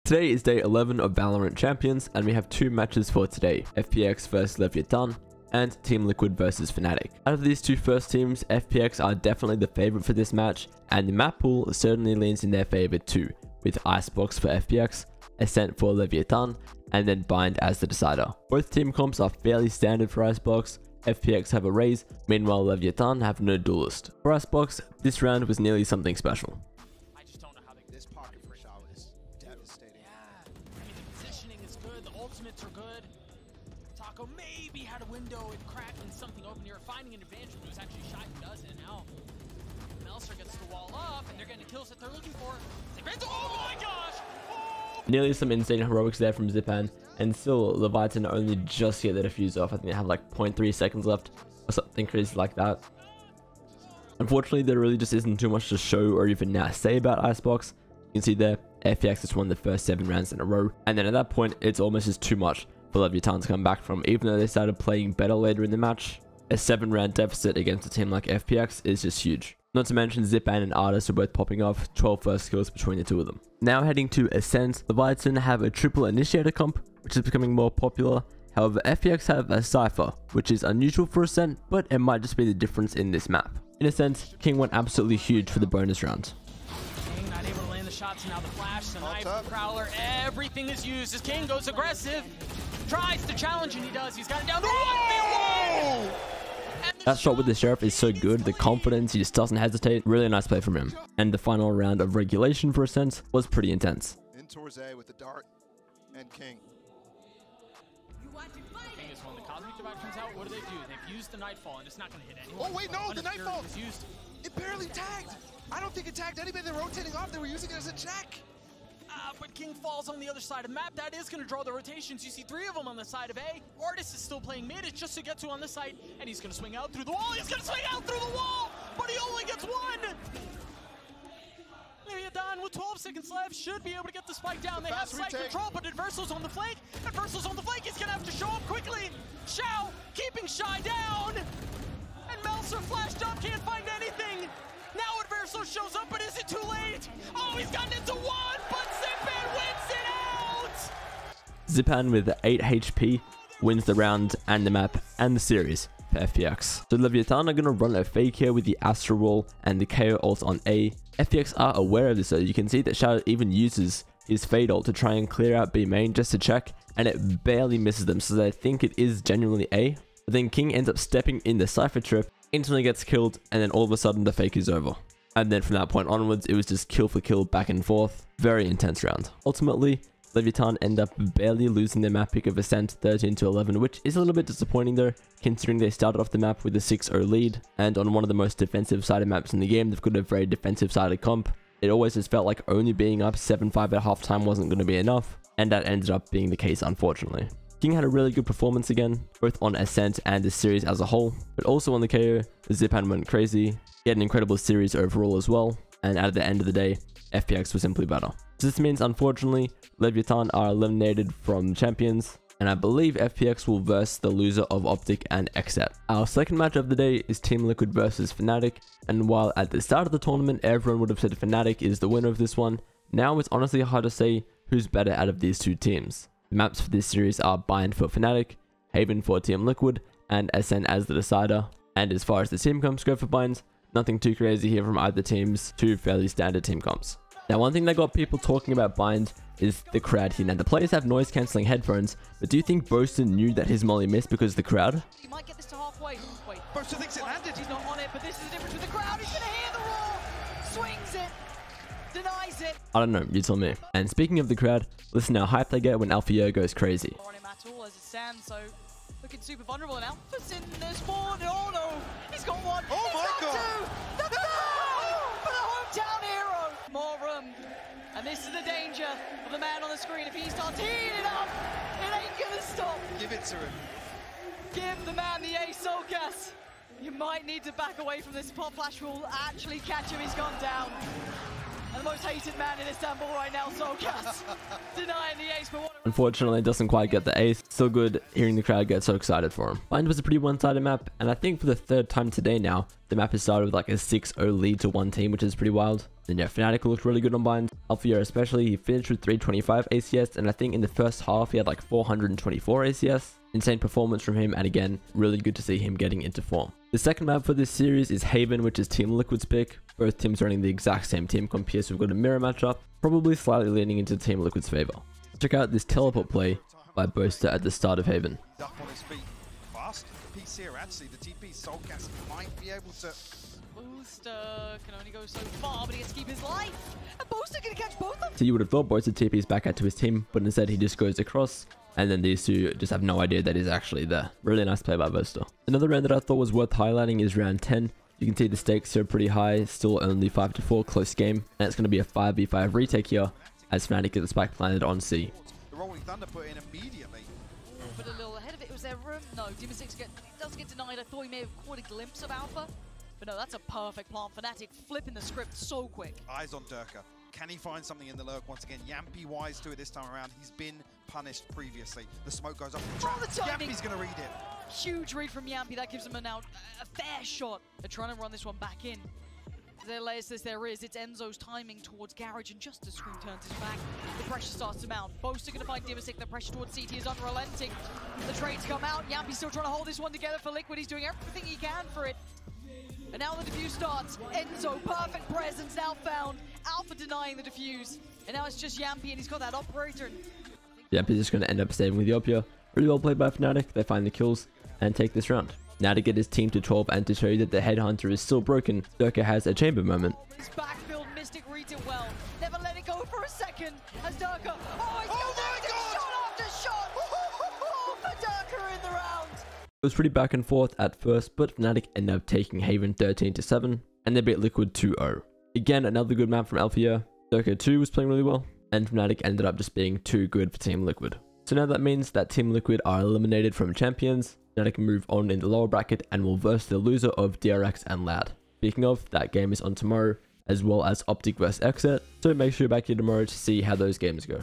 Today is day 11 of Valorant Champions, and we have two matches for today, FPX vs Leviatán and Team Liquid vs FNATIC. Out of these two first teams, FPX are definitely the favorite for this match, and the map pool certainly leans in their favor too, with Icebox for FPX, Ascent for Leviatán, and then Bind as the decider. Both team comps are fairly standard for Icebox. FPX have a Raze, meanwhile Leviatán have no duelist. For Icebox, this round was nearly something special. I just don't know how this pocket for Shao is devastating. Yeah, I mean the positioning is good, the ultimates are good. Taco maybe had a window, it cracked and something open here, finding an advantage, but it was actually Shy who does it. Now Melser gets the wall up and they're getting the kills that they're looking for. Oh my gosh! Oh! Nearly some insane heroics there from Zipan, and still Leviatán only just get the defuse off. I think they have like 0.3 seconds left or something crazy like that. Unfortunately, there really just isn't too much to show or even now say about Icebox. You can see there, FPX has won the first 7 rounds in a row, and then at that point, it's almost just too much for Leviatán to come back from, even though they started playing better later in the match. A 7-round deficit against a team like FPX is just huge. Not to mention Zipan and Artis are both popping off, 12 first kills between the two of them. Now heading to Ascent, Leviatán have a triple initiator comp, which is becoming more popular. However, FPX have a Cypher, which is unusual for Ascent, but it might just be the difference in this map. In Ascent, King went absolutely huge for the bonus round. King not able to land the shots, and now the flash, the knife, the prowler, everything is used as King goes aggressive. Tries to challenge, and he does. He's got it down to 1v1! That shot with the Sheriff is so good, the confidence, he just doesn't hesitate. Really nice play from him. And the final round of regulation for Ascent was pretty intense. In towards A with the dart and King. King is when the Cosmic Divide comes out, what do? They've used the Nightfall, and it's not going to hit anyone. Oh wait, no, the Nightfall! Is used. It barely tagged! I don't think it tagged anybody. They're rotating off. They were using it as a check. But King falls on the other side of the map. That is going to draw the rotations. You see 3 of them on the side of A. Artis is still playing mid. It's just to get to on this side. And he's going to swing out through the wall. He's going to swing out through the wall. But he only gets 1. Leviatán with 12 seconds left should be able to get the spike down. They have site control, but Adversal's on the flank. Adversal's on the flank. He's going to have to show up quickly. Shao keeping Shy down. And Melser flashed up. Can't find anything. Now Adversal shows up, but is it too late? Oh, he's gotten into 1, but Zipan wins it out! Zipan with 8 HP wins the round and the map and the series for FPX. So Leviatán are going to run a fake here with the Astro Wall and the KO ult on A. FPX are aware of this, so you can see that Shadow even uses his Fade ult to try and clear out B main just to check, and it barely misses them, so they think it is genuinely A. But then King ends up stepping in the Cypher trip, instantly gets killed, and then all of a sudden the fake is over. And then from that point onwards, it was just kill for kill back and forth. Very intense round. Ultimately, Leviatán end up barely losing their map pick of Ascent 13-11, which is a little bit disappointing though, considering they started off the map with a 6-0 lead, and on one of the most defensive sided maps in the game, they've got a very defensive sided comp. It always just felt like only being up 7-5 at halftime wasn't going to be enough, and that ended up being the case unfortunately. King had a really good performance again, both on Ascent and the series as a whole, but also on the KO, Zipan went crazy. He had an incredible series overall as well, and at the end of the day, FPX was simply better. So this means, unfortunately, Leviatán are eliminated from Champions, and I believe FPX will verse the loser of Optic and XSET. Our second match of the day is Team Liquid versus FNATIC, and while at the start of the tournament, everyone would have said FNATIC is the winner of this one, now it's honestly hard to say who's better out of these two teams. The maps for this series are Bind for FNATIC, Haven for Team Liquid, and Ascent as the decider. And as far as the team comps go for Bind, nothing too crazy here from either teams, 2 fairly standard team comps. Now one thing that got people talking about Bind is the crowd here. Now the players have noise cancelling headphones, but do you think Boaston knew that his molly missed because of the crowd? He might get this to halfway. Wait, Boaston thinks it landed. He's not on it, but this is the difference with the crowd. He's going to hear the roar, swings it, denies it. I don't know, you tell me. And speaking of the crowd, listen how hype they get when Alfio goes crazy. On him at all as it stands, so looking super vulnerable. And Alpha's in this board. Oh no, he's got 1. Oh my God. 2. The third for the hometown hero. More room, and this is the danger of the man on the screen. If he starts heating it up, it ain't gonna stop. Give it to him. Give the man the ace, Solkas. You might need to back away from this. Pop flash will actually catch him. He's gone down. And the most hated man in Istanbul right now, Solkas, denying the ace, but what Unfortunately, it doesn't quite get the ace. Still good hearing the crowd get so excited for him. Bind was a pretty one-sided map, and I think for the 3rd time today now, The map has started with like a 6-0 lead to one team, which is pretty wild. Then yeah, FNATIC looked really good on bind. Alpha especially, he finished with 325 ACS, and I think in the first half he had like 424 ACS. Insane performance from him, and again, really good to see him getting into form. The second map for this series is Haven, which is Team Liquid's pick. Both teams running the exact same team comp here, so we've got a mirror matchup, probably slightly leaning into Team Liquid's favor. Check out this teleport play by Boaster at the start of Haven. Up on his feet. Fast piece here, actually. The TP Soulcast might be able to. Booster can only go so far, but he gets to keep his life. And Booster can catch both of them. So you would have thought Boaster TP's back out to his team, but instead he just goes across, and then these two just have no idea that he's actually there. Really nice play by Boaster. Another round that I thought was worth highlighting is round 10. You can see the stakes here are pretty high, still only 5-4, close game, and it's going to be a 5v5 retake here, as FNATIC get the spike planted on C. The Rolling Thunder put in immediately. But a little ahead of it, was there room? No, Dimasic does get denied. I thought he may have caught a glimpse of Alpha. But no, that's a perfect plant. FNATIC flipping the script so quick. Eyes on Durka. Can he find something in the lurk once again? Yampy wise to it this time around. He's been punished previously. The smoke goes up the trap. The timing. Yampy's going to read it. Huge read from Yampy. That gives him a fair shot. They're trying to run this one back in. There is. It's Enzo's timing towards Garage, and just as Scream turns his back, the pressure starts to mount. Boaster going to find Dimasic. The pressure towards CT is unrelenting. The trades come out. Yampy's still trying to hold this one together for Liquid. He's doing everything he can for it. And now the defuse starts. Enzo, perfect presence now found. Alpha denying the defuse. And now it's just Yampy, and he's got that operator. Yampy's just going to end up saving with the Opia. Really well played by FNATIC. They find the kills and take this round. Now to get his team to 12 and to show you that the Headhunter is still broken, Durka has a chamber moment. His backfield Mystic reads it well. Never let it go for a second. As Durka. Oh, he's got shot after shot. Oh, for Durka in the round. It was pretty back and forth at first, but FNATIC ended up taking Haven 13-7, and they beat Liquid 2-0. Again, another good map from Alpha. Durka 2 was playing really well, and FNATIC ended up just being too good for Team Liquid. So now that means that Team Liquid are eliminated from Champions. FNATIC can move on in the lower bracket and will verse the loser of DRX and LAD. Speaking of, that game is on tomorrow, as well as Optic vs Exit, so make sure you're back here tomorrow to see how those games go.